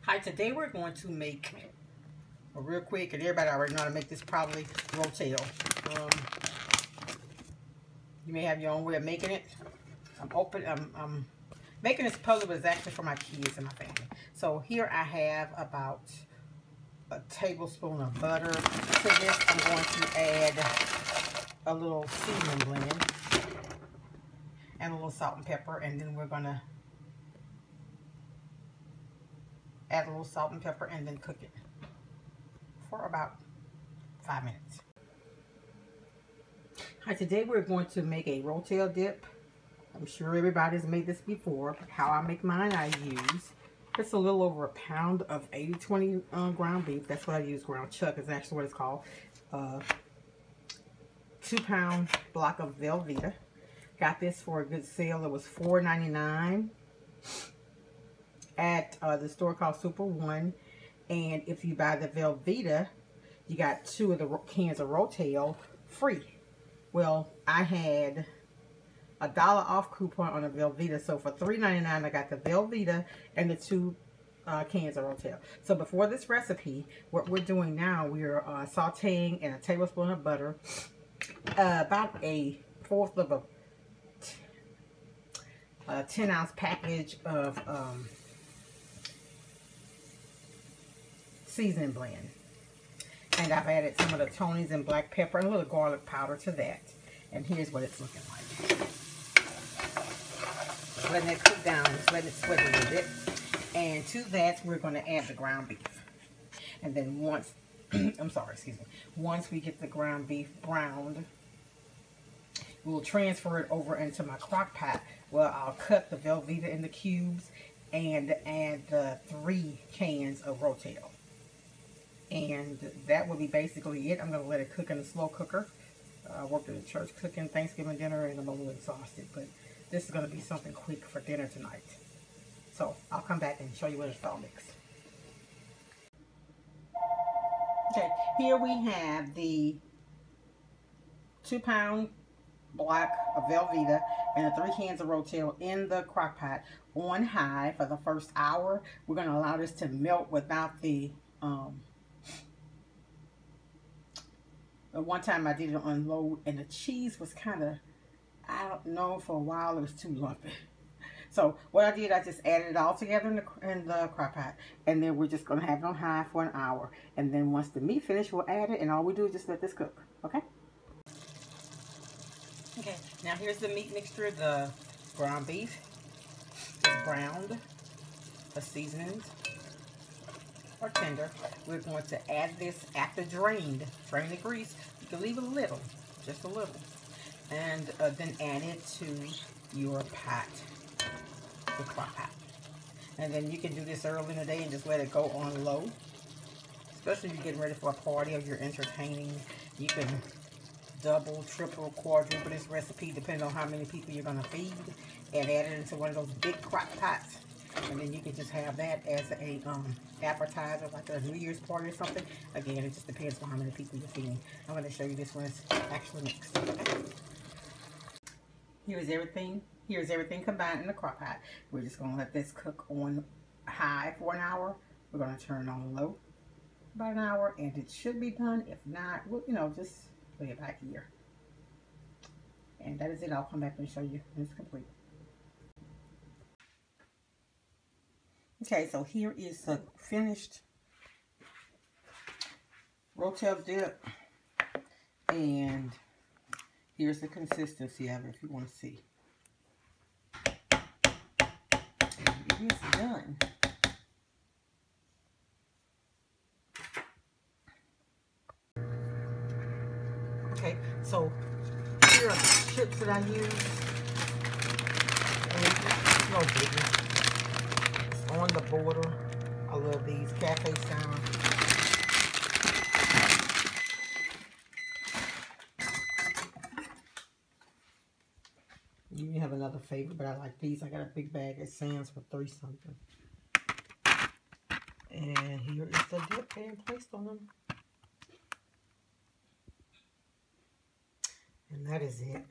Hi, today we're going to make a real quick, and everybody already know how to make this probably, Rotel. You may have your own way of making it. I'm making this puzzle, but it's actually for my kids and my family. So here I have about a tablespoon of butter. To this I'm going to add a little seasoning blend and a little salt and pepper, and then we're going to add a little salt and pepper and then cook it for about 5 minutes. Hi, today we're going to make a Rotel dip. I'm sure everybody's made this before. How I make mine, I use just a little over a pound of 80-20 ground beef. That's what I use. Ground chuck is actually what it's called. 2-pound block of Velveeta. Got this for a good sale. It was $4.99 at the store called Super One. And if you buy the Velveeta, you got 2 of the cans of Rotel free. Well, I had a $1 off coupon on the Velveeta, so for $3.99 I got the Velveeta and the 2 cans of Rotel. So before this recipe, what we're doing now, we're sauteing in a tablespoon of butter, about a fourth of a 10-ounce package of seasoning blend. And I've added some of the Tony's and black pepper and a little garlic powder to that. And here's what it's looking like. Just letting it cook down, just letting it sweat a little bit. And to that, we're going to add the ground beef. And then once, once we get the ground beef browned, we'll transfer it over into my crock pot where I'll cut the Velveeta into cubes and add the 3 cans of Rotel. And that will be basically it. I'm going to let it cook in a slow cooker. I worked at a church cooking Thanksgiving dinner and I'm a little exhausted, but this is going to be something quick for dinner tonight. So I'll come back and show you what it's all mixed. Okay, here we have the 2-pound block of Velveeta and the 3 cans of Rotel in the crock pot on high for the first hour. We're going to allow this to melt without the one time I did it on low and the cheese was kind of, I don't know, for a while it was too lumpy. So what I did, I just added it all together in the crock pot, and then we're just going to have it on high for an hour. And then once the meat finishes, we'll add it, and all we do is just let this cook. Okay? Okay, now here's the meat mixture. The ground beef is browned. The seasonings are tender. We're going to add this after drain the grease. You can leave a little, just a little, and then add it to your pot, the crock pot. And then you can do this early in the day and just let it go on low, especially if you're getting ready for a party or you're entertaining. You can double, triple, quadruple this recipe depending on how many people you're going to feed, and add it into one of those big crock pots. And then you can just have that as a appetizer, like a New Year's party or something. Again, it just depends on how many people you're feeding. I'm going to show you this one is actually mixed. Okay. Here's everything combined in the crock pot. We're just going to let this cook on high for an hour. We're going to turn it on low about an hour, and it should be done. If not, well, just lay it back here. And that is it. I'll come back and show you when it's complete. Okay, so here is the finished Rotel dip, and here's the consistency of it if you want to see. And it's done. Okay, so here are the chips that I use. And it's no biggie. On the border, I love these cafe sound. You have another favorite, but I like these. I got a big bag at Sam's for $3 something. And here is the dip being placed on them. And that is it.